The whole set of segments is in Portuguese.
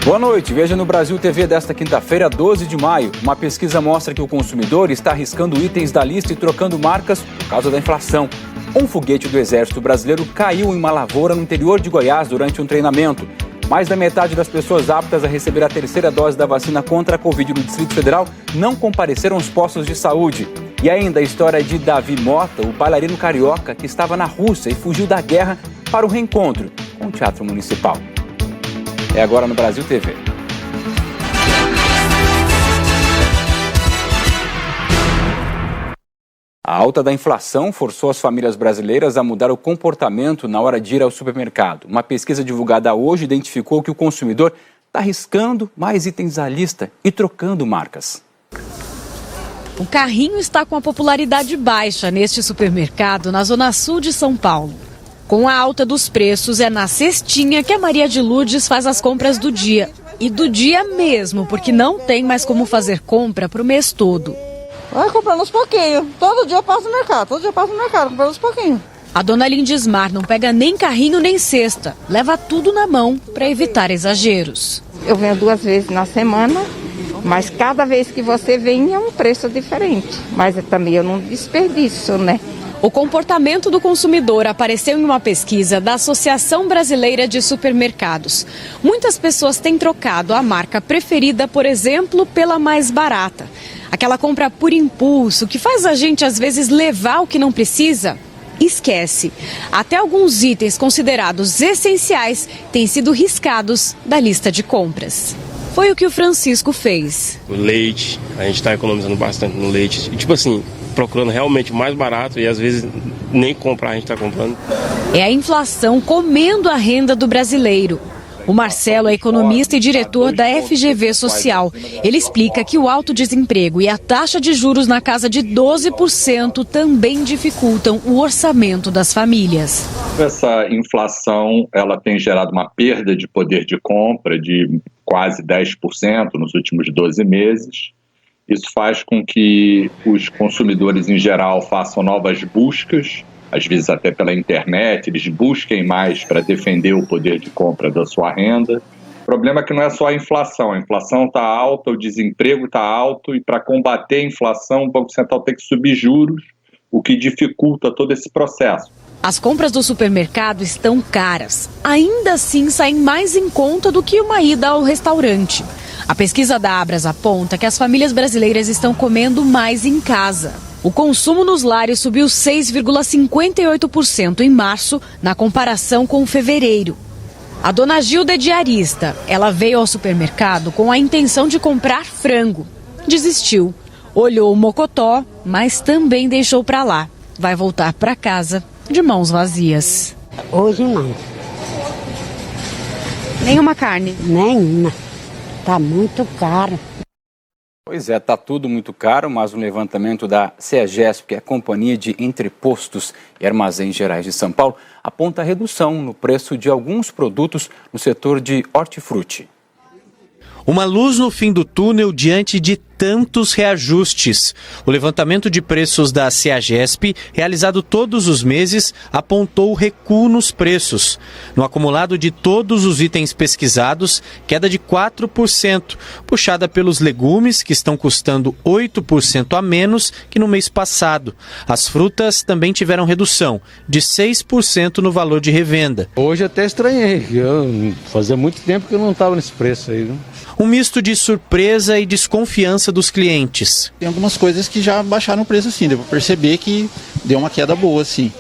Boa noite, veja no Brasil TV desta quinta-feira, 12 de maio. Uma pesquisa mostra que o consumidor está arriscando itens da lista e trocando marcas por causa da inflação. Um foguete do Exército Brasileiro caiu em uma lavoura no interior de Goiás durante um treinamento. Mais da metade das pessoas aptas a receber a terceira dose da vacina contra a Covid no Distrito Federal não compareceram aos postos de saúde. E ainda a história de Davi Mota, o bailarino carioca que estava na Rússia e fugiu da guerra para o reencontro com o Teatro Municipal. É agora no Brasil TV. A alta da inflação forçou as famílias brasileiras a mudar o comportamento na hora de ir ao supermercado. Uma pesquisa divulgada hoje identificou que o consumidor está arriscando mais itens à lista e trocando marcas. O carrinho está com a popularidade baixa neste supermercado na zona sul de São Paulo. Com a alta dos preços, é na cestinha que a Maria de Lourdes faz as compras do dia. E do dia mesmo, porque não tem mais como fazer compra para o mês todo. Vai comprando uns pouquinhos. Todo dia eu passo no mercado, comprando uns pouquinhos. A dona Lindismar não pega nem carrinho nem cesta. Leva tudo na mão para evitar exageros. Eu venho 2 vezes na semana, mas cada vez que você vem é um preço diferente. Mas também eu não desperdiço, né? O comportamento do consumidor apareceu em uma pesquisa da Associação Brasileira de Supermercados. Muitas pessoas têm trocado a marca preferida, por exemplo, pela mais barata. Aquela compra por impulso, que faz a gente às vezes levar o que não precisa, esquece. Até alguns itens considerados essenciais têm sido riscados da lista de compras. Foi o que o Francisco fez. O leite, a gente está economizando bastante no leite. Tipo assim, procurando realmente mais barato e às vezes nem comprar a gente está comprando. É a inflação comendo a renda do brasileiro. O Marcelo é economista e diretor da FGV Social. Ele explica que o alto desemprego e a taxa de juros na casa de 12% também dificultam o orçamento das famílias. Essa inflação ela tem gerado uma perda de poder de compra de quase 10% nos últimos 12 meses. Isso faz com que os consumidores em geral façam novas buscas, às vezes até pela internet, eles busquem mais para defender o poder de compra da sua renda. O problema é que não é só a inflação está alta, o desemprego está alto e para combater a inflação o Banco Central tem que subir juros, o que dificulta todo esse processo. As compras do supermercado estão caras. Ainda assim, saem mais em conta do que uma ida ao restaurante. A pesquisa da Abras aponta que as famílias brasileiras estão comendo mais em casa. O consumo nos lares subiu 6,58% em março, na comparação com fevereiro. A dona Gilda é diarista. Ela veio ao supermercado com a intenção de comprar frango. Desistiu. Olhou o mocotó, mas também deixou para lá. Vai voltar para casa de mãos vazias. Hoje não. Nenhuma carne? Nenhuma. Tá muito caro. Pois é, tá tudo muito caro, mas um levantamento da CEAGESP, que é a Companhia de Entrepostos e Armazéns Gerais de São Paulo, aponta a redução no preço de alguns produtos no setor de hortifruti. Uma luz no fim do túnel diante de tantos reajustes. O levantamento de preços da CEAGESP, realizado todos os meses, apontou recuo nos preços. No acumulado de todos os itens pesquisados, queda de 4%, puxada pelos legumes, que estão custando 8% a menos que no mês passado. As frutas também tiveram redução, de 6% no valor de revenda. Hoje até estranhei, fazia muito tempo que eu não estava nesse preço aí, né? Um misto de surpresa e desconfiança dos clientes. Tem algumas coisas que já baixaram o preço, sim, deu para perceber que deu uma queda boa, sim.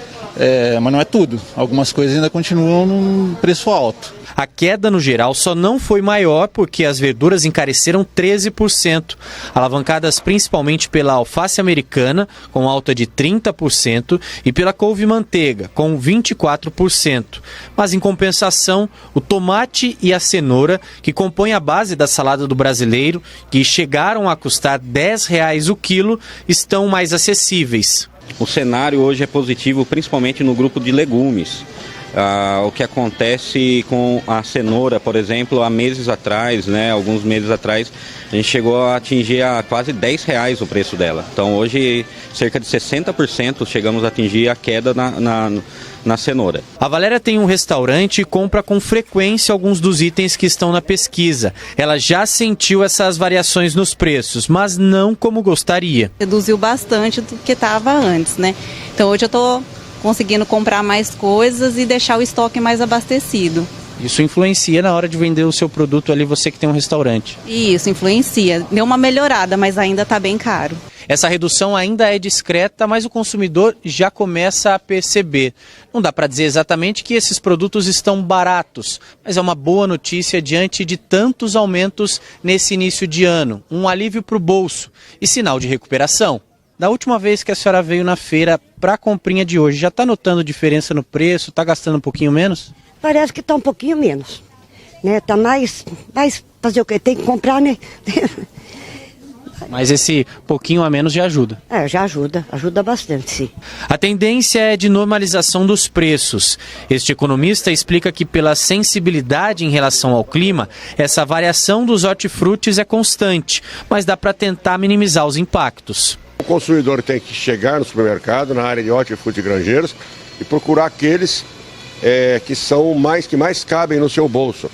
Mas não é tudo, algumas coisas ainda continuam num preço alto. A queda no geral só não foi maior porque as verduras encareceram 13%, alavancadas principalmente pela alface americana, com alta de 30%, e pela couve-manteiga, com 24%. Mas, em compensação, o tomate e a cenoura, que compõem a base da salada do brasileiro, que chegaram a custar R$10 o quilo, estão mais acessíveis. O cenário hoje é positivo, principalmente no grupo de legumes. O que acontece com a cenoura, por exemplo, há meses atrás, alguns meses atrás, a gente chegou a atingir a quase R$10 o preço dela. Então hoje, cerca de 60% chegamos a atingir a queda na cenoura. A Valéria tem um restaurante e compra com frequência alguns dos itens que estão na pesquisa. Ela já sentiu essas variações nos preços, mas não como gostaria. Reduziu bastante do que estava antes, né? Então hoje eu estou conseguindo comprar mais coisas e deixar o estoque mais abastecido. Isso influencia na hora de vender o seu produto ali, você que tem um restaurante? Isso, influencia. Deu uma melhorada, mas ainda está bem caro. Essa redução ainda é discreta, mas o consumidor já começa a perceber. Não dá para dizer exatamente que esses produtos estão baratos, mas é uma boa notícia diante de tantos aumentos nesse início de ano. Um alívio para o bolso e sinal de recuperação. Da última vez que a senhora veio na feira para a comprinha de hoje, já está notando diferença no preço? Está gastando um pouquinho menos? Parece que está um pouquinho menos, né? Tá mais fazer o quê? Tem que comprar, né? Mas esse pouquinho a menos já ajuda. Já ajuda bastante, sim. A tendência é de normalização dos preços. Este economista explica que pela sensibilidade em relação ao clima, essa variação dos hortifrutis é constante, mas dá para tentar minimizar os impactos. O consumidor tem que chegar no supermercado, na área de hortifruti granjeiros, e procurar aqueles que mais cabem no seu bolso.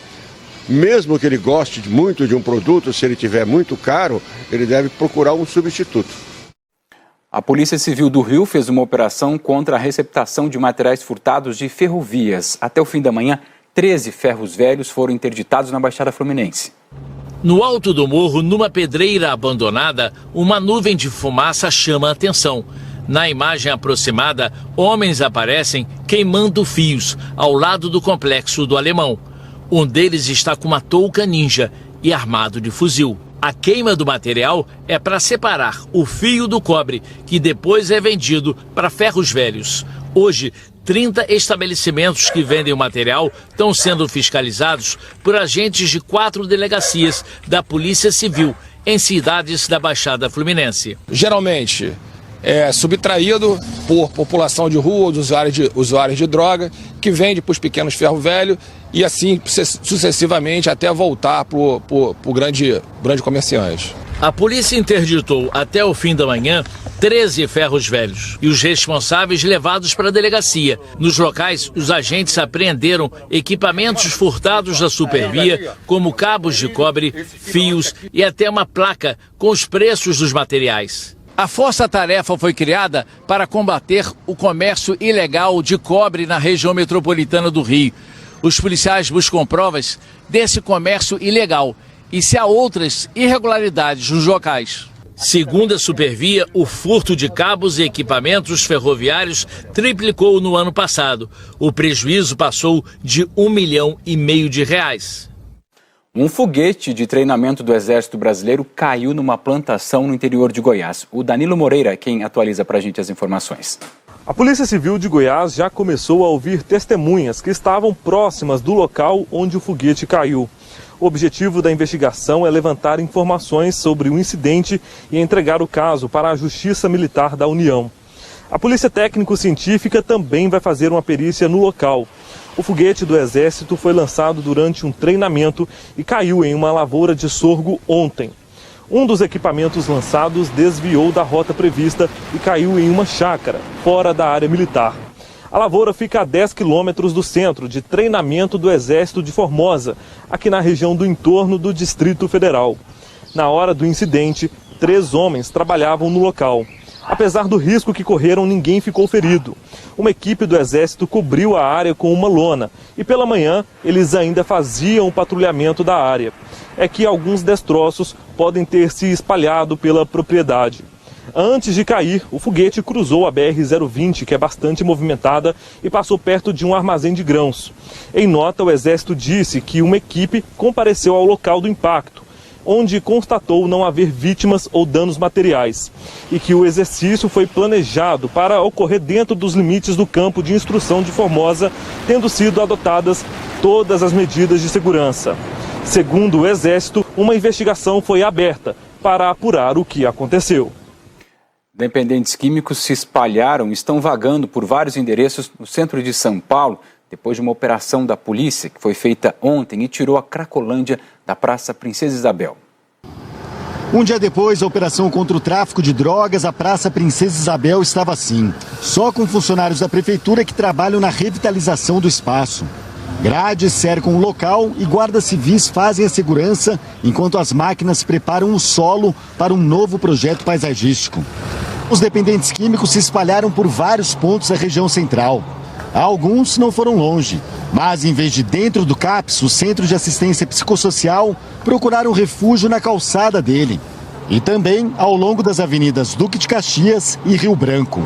Mesmo que ele goste muito de um produto, se ele tiver muito caro, ele deve procurar um substituto. A Polícia Civil do Rio fez uma operação contra a receptação de materiais furtados de ferrovias. Até o fim da manhã, 13 ferros velhos foram interditados na Baixada Fluminense. No alto do morro, numa pedreira abandonada, uma nuvem de fumaça chama a atenção. Na imagem aproximada, homens aparecem queimando fios ao lado do complexo do Alemão. Um deles está com uma touca ninja e armado de fuzil. A queima do material é para separar o fio do cobre, que depois é vendido para ferros velhos. Hoje, 30 estabelecimentos que vendem o material estão sendo fiscalizados por agentes de 4 delegacias da Polícia Civil em cidades da Baixada Fluminense. Geralmente é subtraído por população de rua, usuários de droga, que vende para os pequenos ferro velho e assim sucessivamente até voltar para o grande comerciante. A polícia interditou até o fim da manhã 13 ferros velhos e os responsáveis levados para a delegacia. Nos locais, os agentes apreenderam equipamentos furtados da Supervia, como cabos de cobre, fios e até uma placa com os preços dos materiais. A força-tarefa foi criada para combater o comércio ilegal de cobre na região metropolitana do Rio. Os policiais buscam provas desse comércio ilegal e se há outras irregularidades nos locais. Segundo a Supervia, o furto de cabos e equipamentos ferroviários triplicou no ano passado. O prejuízo passou de R$1,5 milhão de reais. Um foguete de treinamento do Exército Brasileiro caiu numa plantação no interior de Goiás. O Danilo Moreira é quem atualiza para a gente as informações. A Polícia Civil de Goiás já começou a ouvir testemunhas que estavam próximas do local onde o foguete caiu. O objetivo da investigação é levantar informações sobre o incidente e entregar o caso para a Justiça Militar da União. A Polícia Técnico-Científica também vai fazer uma perícia no local. O foguete do Exército foi lançado durante um treinamento e caiu em uma lavoura de sorgo ontem. Um dos equipamentos lançados desviou da rota prevista e caiu em uma chácara, fora da área militar. A lavoura fica a 10 quilômetros do centro de treinamento do Exército de Formosa, aqui na região do entorno do Distrito Federal. Na hora do incidente, 3 homens trabalhavam no local. Apesar do risco que correram, ninguém ficou ferido. Uma equipe do Exército cobriu a área com uma lona e pela manhã eles ainda faziam o patrulhamento da área. É que alguns destroços podem ter se espalhado pela propriedade. Antes de cair, o foguete cruzou a BR-020, que é bastante movimentada, e passou perto de um armazém de grãos. Em nota, o Exército disse que uma equipe compareceu ao local do impacto, onde constatou não haver vítimas ou danos materiais, e que o exercício foi planejado para ocorrer dentro dos limites do campo de instrução de Formosa, tendo sido adotadas todas as medidas de segurança. Segundo o Exército, uma investigação foi aberta para apurar o que aconteceu. Dependentes químicos se espalharam e estão vagando por vários endereços no centro de São Paulo, depois de uma operação da polícia que foi feita ontem e tirou a Cracolândia da Praça Princesa Isabel. Um dia depois da operação contra o tráfico de drogas, a Praça Princesa Isabel estava assim, só com funcionários da prefeitura que trabalham na revitalização do espaço. Grades cercam o local e guardas civis fazem a segurança, enquanto as máquinas preparam o solo para um novo projeto paisagístico. Os dependentes químicos se espalharam por vários pontos da região central. Alguns não foram longe, mas em vez de dentro do CAPS, o Centro de Assistência Psicossocial, procuraram refúgio na calçada dele. E também ao longo das avenidas Duque de Caxias e Rio Branco.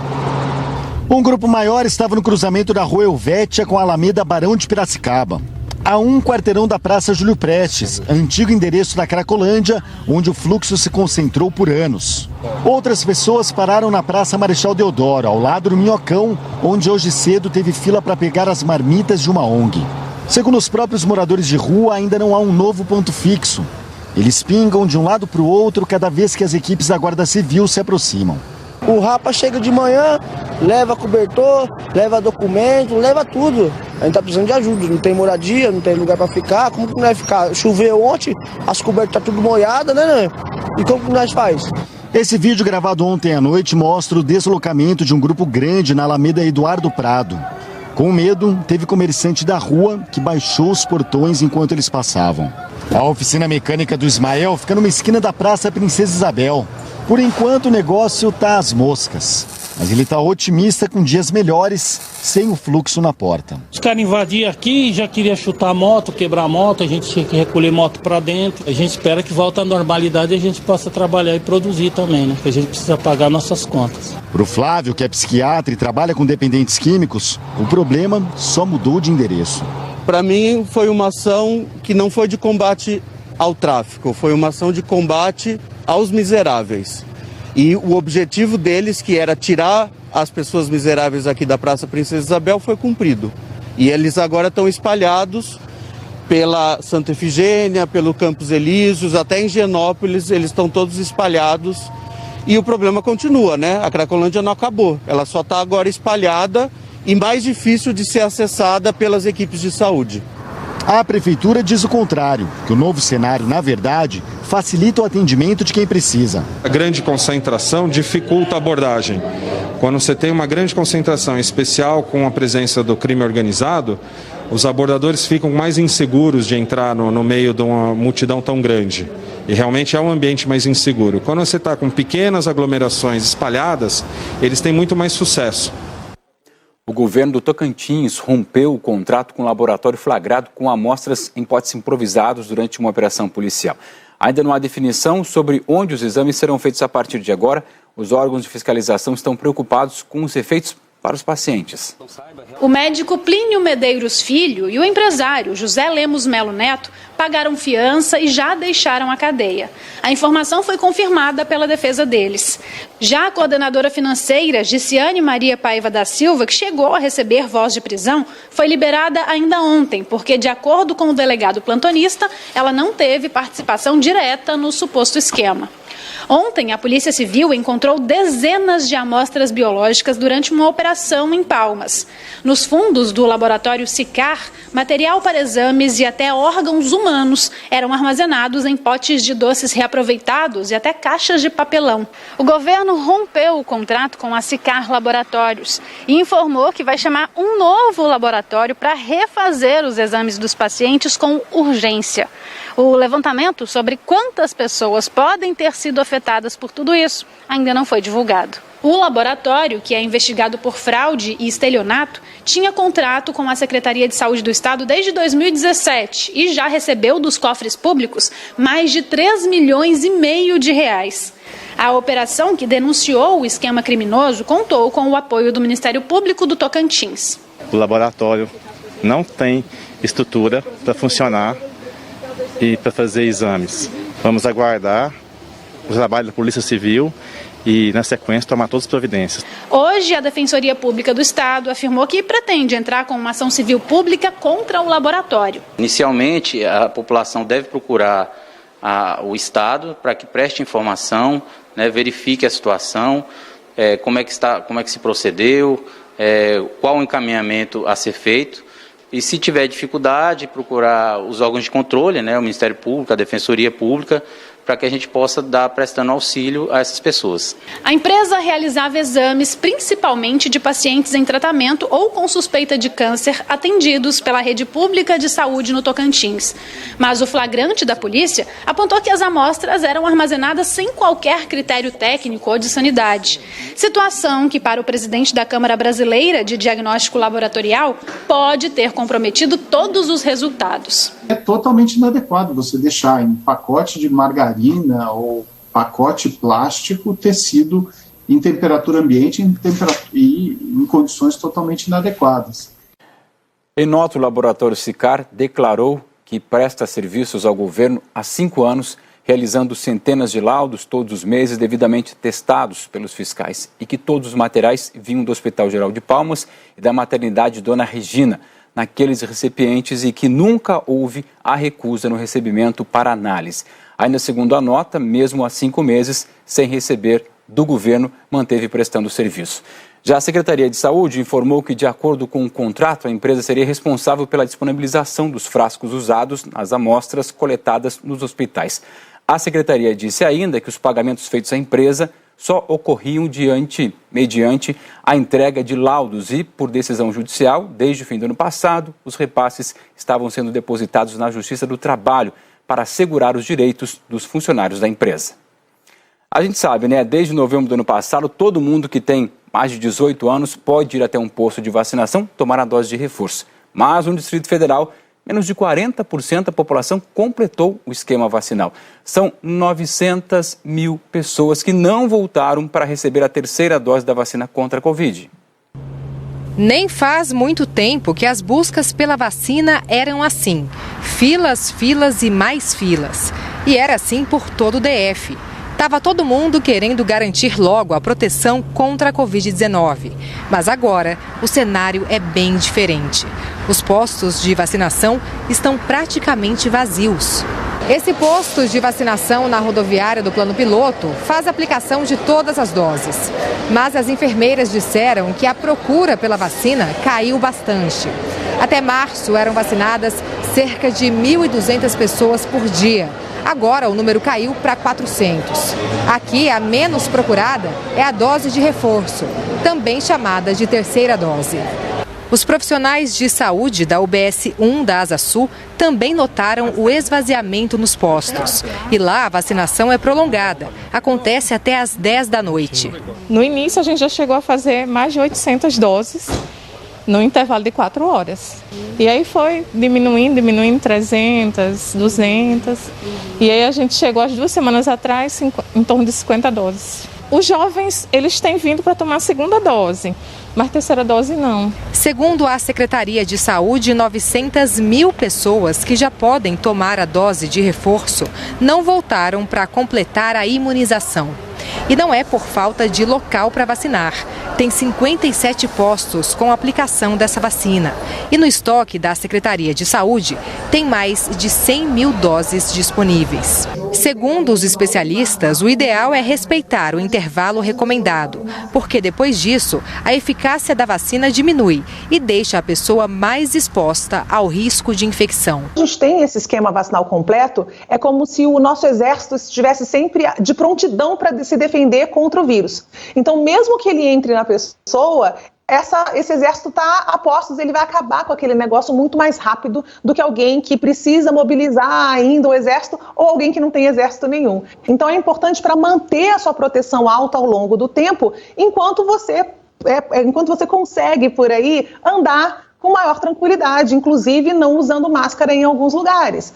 Um grupo maior estava no cruzamento da Rua Helvétia com a Alameda Barão de Piracicaba. A um quarteirão da Praça Júlio Prestes, antigo endereço da Cracolândia, onde o fluxo se concentrou por anos. Outras pessoas pararam na Praça Marechal Deodoro, ao lado do Minhocão, onde hoje cedo teve fila para pegar as marmitas de uma ONG. Segundo os próprios moradores de rua, ainda não há um novo ponto fixo. Eles pingam de um lado para o outro cada vez que as equipes da Guarda Civil se aproximam. O Rapa chega de manhã, leva cobertor, leva documento, leva tudo. A gente tá precisando de ajuda, não tem moradia, não tem lugar para ficar. Como que nós vai ficar? Choveu ontem, as cobertas tá tudo molhadas, né? E como que nós faz? Esse vídeo gravado ontem à noite mostra o deslocamento de um grupo grande na Alameda Eduardo Prado. Com medo, teve comerciante da rua que baixou os portões enquanto eles passavam. A oficina mecânica do Ismael fica numa esquina da Praça Princesa Isabel. Por enquanto o negócio tá às moscas, mas ele tá otimista com dias melhores, sem o fluxo na porta. Os caras invadiram aqui, já queria chutar a moto, quebrar a moto, a gente tinha que recolher moto para dentro. A gente espera que volte à normalidade e a gente possa trabalhar e produzir também, né? Porque a gente precisa pagar nossas contas. Pro Flávio, que é psiquiatra e trabalha com dependentes químicos, o problema só mudou de endereço. Para mim foi uma ação que não foi de combate ao tráfico, foi uma ação de combate aos miseráveis. E o objetivo deles, que era tirar as pessoas miseráveis aqui da Praça Princesa Isabel, foi cumprido. E eles agora estão espalhados pela Santa Efigênia, pelo Campos Elíseos, até em Higienópolis, eles estão todos espalhados. E o problema continua, né? A Cracolândia não acabou, ela só está agora espalhada e mais difícil de ser acessada pelas equipes de saúde. A prefeitura diz o contrário, que o novo cenário, na verdade, facilita o atendimento de quem precisa. A grande concentração dificulta a abordagem. Quando você tem uma grande concentração, em especial com a presença do crime organizado, os abordadores ficam mais inseguros de entrar no meio de uma multidão tão grande. E realmente é um ambiente mais inseguro. Quando você está com pequenas aglomerações espalhadas, eles têm muito mais sucesso. O governo do Tocantins rompeu o contrato com o laboratório flagrado com amostras em potes improvisados durante uma operação policial. Ainda não há definição sobre onde os exames serão feitos a partir de agora. Os órgãos de fiscalização estão preocupados com os efeitos para os pacientes. O médico Plínio Medeiros Filho e o empresário José Lemos Melo Neto pagaram fiança e já deixaram a cadeia. A informação foi confirmada pela defesa deles. Já a coordenadora financeira, Giciane Maria Paiva da Silva, que chegou a receber voz de prisão, foi liberada ainda ontem, porque, de acordo com o delegado plantonista, ela não teve participação direta no suposto esquema. Ontem, a Polícia Civil encontrou dezenas de amostras biológicas durante uma operação em Palmas. Nos fundos do laboratório SICAR, material para exames e até órgãos humanos eram armazenados em potes de doces reaproveitados e até caixas de papelão. O governo rompeu o contrato com a SICAR Laboratórios e informou que vai chamar um novo laboratório para refazer os exames dos pacientes com urgência. O levantamento sobre quantas pessoas podem ter sido afetadas por tudo isso ainda não foi divulgado. O laboratório, que é investigado por fraude e estelionato, tinha contrato com a Secretaria de Saúde do Estado desde 2017 e já recebeu dos cofres públicos mais de 3,5 milhões de reais. A operação, que denunciou o esquema criminoso, contou com o apoio do Ministério Público do Tocantins. O laboratório não tem estrutura para funcionar e para fazer exames. Vamos aguardar o trabalho da Polícia Civil e, na sequência, tomar todas as providências. Hoje, a Defensoria Pública do Estado afirmou que pretende entrar com uma ação civil pública contra o laboratório. Inicialmente, a população deve procurar o Estado para que preste informação, né, verifique a situação, como é que se procedeu, qual o encaminhamento a ser feito. E se tiver dificuldade, procurar os órgãos de controle, né, o Ministério Público, a Defensoria Pública, para que a gente possa dar prestando auxílio a essas pessoas. A empresa realizava exames principalmente de pacientes em tratamento ou com suspeita de câncer atendidos pela rede pública de saúde no Tocantins. Mas o flagrante da polícia apontou que as amostras eram armazenadas sem qualquer critério técnico ou de sanidade. Situação que, para o presidente da Câmara Brasileira de Diagnóstico Laboratorial, pode ter comprometido todos os resultados. É totalmente inadequado você deixar em pacote de margarina ou pacote plástico tecido em temperatura ambiente e em condições totalmente inadequadas. Em nota, o laboratório Sicar declarou que presta serviços ao governo há 5 anos, realizando centenas de laudos todos os meses devidamente testados pelos fiscais e que todos os materiais vinham do Hospital Geral de Palmas e da maternidade Dona Regina, naqueles recipientes, e que nunca houve a recusa no recebimento para análise. Ainda segundo a nota, mesmo há 5 meses, sem receber do governo, manteve prestando serviço. Já a Secretaria de Saúde informou que, de acordo com o contrato, a empresa seria responsável pela disponibilização dos frascos usados nas amostras coletadas nos hospitais. A Secretaria disse ainda que os pagamentos feitos à empresa só ocorriam mediante a entrega de laudos e, por decisão judicial, desde o fim do ano passado, os repasses estavam sendo depositados na Justiça do Trabalho para assegurar os direitos dos funcionários da empresa. A gente sabe, né? Desde novembro do ano passado, todo mundo que tem mais de 18 anos pode ir até um posto de vacinação tomar a dose de reforço. Mas no Distrito Federal, menos de 40% da população completou o esquema vacinal. São 900 mil pessoas que não voltaram para receber a terceira dose da vacina contra a Covid. Nem faz muito tempo que as buscas pela vacina eram assim. Filas, filas e mais filas. E era assim por todo o DF. Estava todo mundo querendo garantir logo a proteção contra a Covid-19. Mas agora o cenário é bem diferente. Os postos de vacinação estão praticamente vazios. Esse posto de vacinação na rodoviária do Plano Piloto faz aplicação de todas as doses. Mas as enfermeiras disseram que a procura pela vacina caiu bastante. Até março eram vacinadas cerca de 1.200 pessoas por dia. Agora o número caiu para 400. Aqui, a menos procurada é a dose de reforço, também chamada de terceira dose. Os profissionais de saúde da UBS 1 da Asa Sul também notaram o esvaziamento nos postos. E lá a vacinação é prolongada, acontece até às 10 da noite. No início a gente já chegou a fazer mais de 800 doses no intervalo de 4 horas. E aí foi diminuindo 300, 200. E aí a gente chegou às 2 semanas atrás em torno de 50 doses. Os jovens, eles têm vindo para tomar a segunda dose, mas terceira dose não. Segundo a Secretaria de Saúde, 900 mil pessoas que já podem tomar a dose de reforço não voltaram para completar a imunização. E não é por falta de local para vacinar. Tem 57 postos com aplicação dessa vacina. E no estoque da Secretaria de Saúde, tem mais de 100 mil doses disponíveis. Segundo os especialistas, o ideal é respeitar o intervalo recomendado, porque depois disso, a eficácia da vacina diminui e deixa a pessoa mais exposta ao risco de infecção. A gente tem esse esquema vacinal completo, é como se o nosso exército estivesse sempre de prontidão para se defender contra o vírus. Então, mesmo que ele entre na pessoa, esse exército está a postos, ele vai acabar com aquele negócio muito mais rápido do que alguém que precisa mobilizar ainda o exército ou alguém que não tem exército nenhum. Então é importante para manter a sua proteção alta ao longo do tempo, enquanto você consegue por aí andar com maior tranquilidade, inclusive não usando máscara em alguns lugares.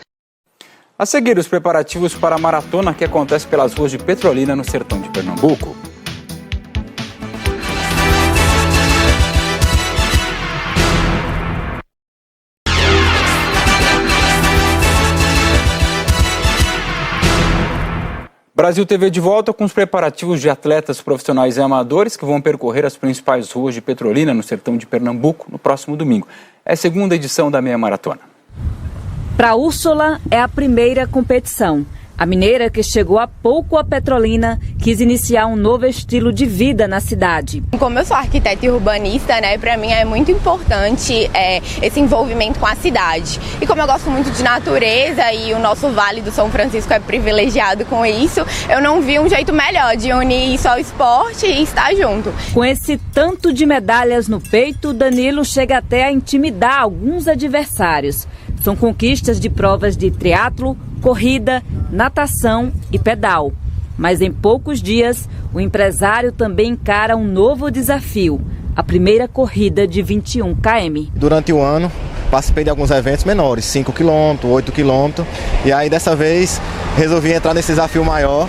A seguir, os preparativos para a maratona que acontece pelas ruas de Petrolina, no sertão de Pernambuco. Brasil TV de volta com os preparativos de atletas profissionais e amadores que vão percorrer as principais ruas de Petrolina, no sertão de Pernambuco, no próximo domingo. É a segunda edição da meia maratona. Para Úrsula, é a primeira competição. A mineira, que chegou há pouco à Petrolina, quis iniciar um novo estilo de vida na cidade. Como eu sou arquiteta e urbanista, né, para mim é muito importante esse envolvimento com a cidade. E como eu gosto muito de natureza e o nosso Vale do São Francisco é privilegiado com isso, eu não vi um jeito melhor de unir isso ao esporte e estar junto. Com esse tanto de medalhas no peito, Danilo chega até a intimidar alguns adversários. São conquistas de provas de triatlo, corrida, natação e pedal. Mas em poucos dias, o empresário também encara um novo desafio, a primeira corrida de 21 km. Durante o ano, participei de alguns eventos menores, 5 km, 8 km, e aí dessa vez resolvi entrar nesse desafio maior,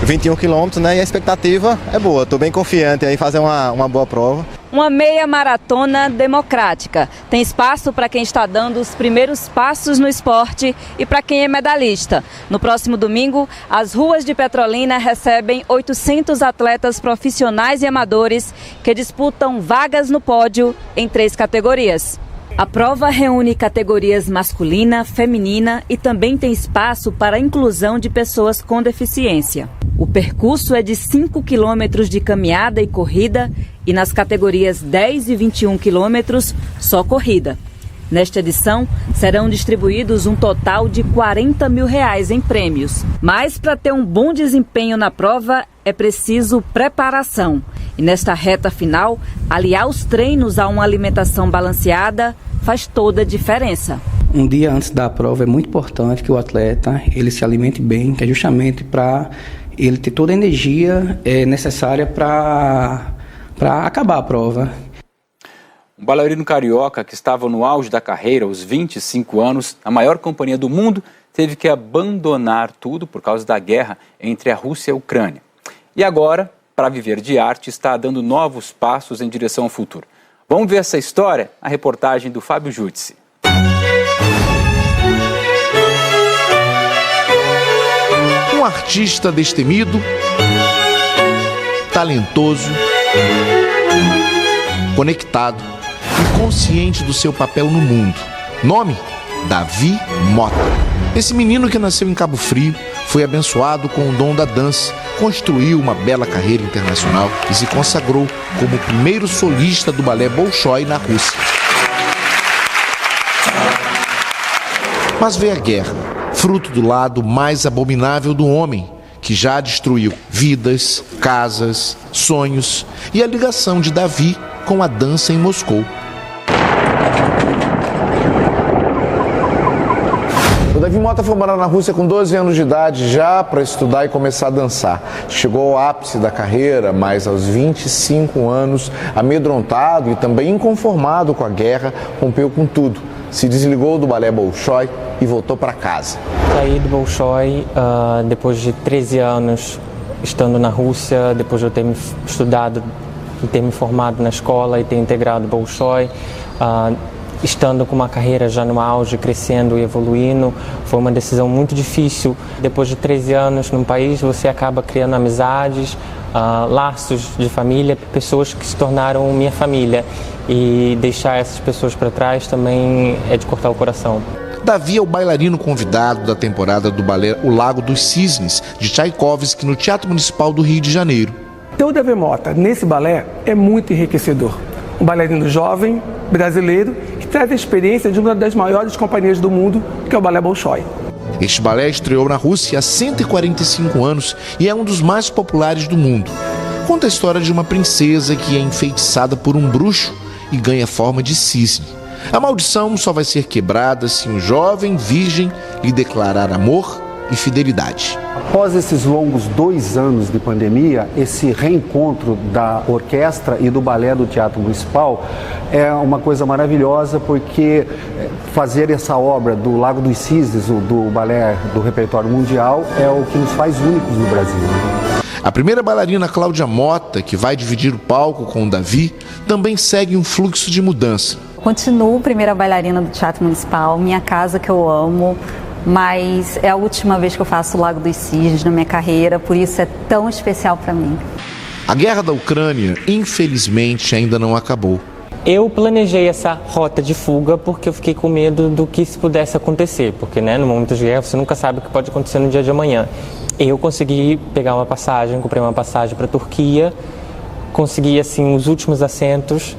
21 km, né? E a expectativa é boa, estou bem confiante em fazer uma boa prova. Uma meia maratona democrática. Tem espaço para quem está dando os primeiros passos no esporte e para quem é medalhista. No próximo domingo, as ruas de Petrolina recebem 800 atletas profissionais e amadores que disputam vagas no pódio em 3 categorias. A prova reúne categorias masculina, feminina e também tem espaço para a inclusão de pessoas com deficiência. O percurso é de 5 quilômetros de caminhada e corrida e nas categorias 10 e 21 quilômetros, só corrida. Nesta edição, serão distribuídos um total de R$40 mil em prêmios. Mas para ter um bom desempenho na prova, é preciso preparação. E nesta reta final, aliar os treinos a uma alimentação balanceada faz toda a diferença. Um dia antes da prova é muito importante que o atleta ele se alimente bem, que é justamente para ele ter toda a energia necessária para acabar a prova. Um bailarino carioca que estava no auge da carreira, aos 25 anos, na maior companhia do mundo, teve que abandonar tudo por causa da guerra entre a Rússia e a Ucrânia. E agora, para viver de arte, está dando novos passos em direção ao futuro. Vamos ver essa história? A reportagem do Fábio Jutsi. Um artista destemido, talentoso, conectado e consciente do seu papel no mundo. Nome? Davi Mota. Esse menino que nasceu em Cabo Frio foi abençoado com o dom da dança, construiu uma bela carreira internacional e se consagrou como o primeiro solista do balé Bolshoi na Rússia. Mas veio a guerra, fruto do lado mais abominável do homem, que já destruiu vidas, casas, sonhos e a ligação de Davi com a dança em Moscou. O Davi Mota foi morar na Rússia com 12 anos de idade já para estudar e começar a dançar. Chegou ao ápice da carreira, mas aos 25 anos, amedrontado e também inconformado com a guerra, rompeu com tudo. Se desligou do balé Bolshoi e voltou para casa. Saí do Bolshoi depois de 13 anos estando na Rússia, depois de eu ter me estudado e ter me formado na escola e ter integrado o Bolshoi. Estando com uma carreira já no auge, crescendo e evoluindo, foi uma decisão muito difícil. Depois de 13 anos num país, você acaba criando amizades, laços de família, pessoas que se tornaram minha família. E deixar essas pessoas para trás também é de cortar o coração. Davi é o bailarino convidado da temporada do balé O Lago dos Cisnes, de Tchaikovsky, no Teatro Municipal do Rio de Janeiro. Então o Davi Mota, nesse balé, é muito enriquecedor. Um bailarino jovem, brasileiro, que traz a experiência de uma das maiores companhias do mundo, que é o balé Bolshoi. Este balé estreou na Rússia há 145 anos e é um dos mais populares do mundo. Conta a história de uma princesa que é enfeitiçada por um bruxo e ganha forma de cisne. A maldição só vai ser quebrada se um jovem virgem lhe declarar amor e fidelidade. Após esses longos 2 anos de pandemia, esse reencontro da orquestra e do balé do Teatro Municipal é uma coisa maravilhosa, porque fazer essa obra do Lago dos Cisnes, do balé do repertório mundial, é o que nos faz únicos no Brasil. A primeira bailarina, Cláudia Mota, que vai dividir o palco com o Davi, também segue um fluxo de mudança. Continuo primeira bailarina do Teatro Municipal, minha casa que eu amo, mas é a última vez que eu faço o Lago dos Cisnes na minha carreira, por isso é tão especial para mim. A guerra da Ucrânia, infelizmente, ainda não acabou. Eu planejei essa rota de fuga porque eu fiquei com medo do que se pudesse acontecer, porque no momento de guerra você nunca sabe o que pode acontecer no dia de amanhã. Eu consegui pegar uma passagem, comprei uma passagem para a Turquia, consegui assim os últimos assentos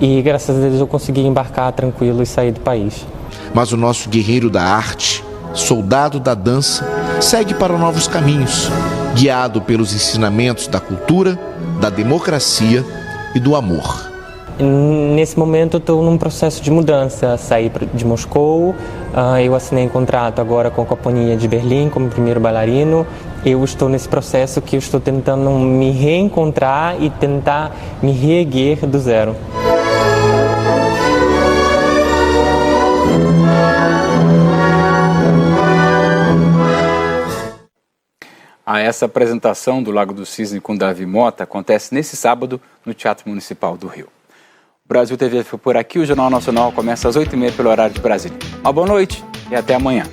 e graças a Deus eu consegui embarcar tranquilo e sair do país. Mas o nosso guerreiro da arte, soldado da dança, segue para novos caminhos, guiado pelos ensinamentos da cultura, da democracia e do amor. Nesse momento eu estou num processo de mudança, saí de Moscou, eu assinei um contrato agora com a Companhia de Berlim como primeiro bailarino. Eu estou nesse processo que eu estou tentando me reencontrar e tentar me reerguer do zero. Essa apresentação do Lago do Cisne com Davi Mota acontece nesse sábado no Teatro Municipal do Rio. O Brasil TV foi por aqui, o Jornal Nacional começa às 8h30 pelo horário de Brasília. Uma boa noite e até amanhã.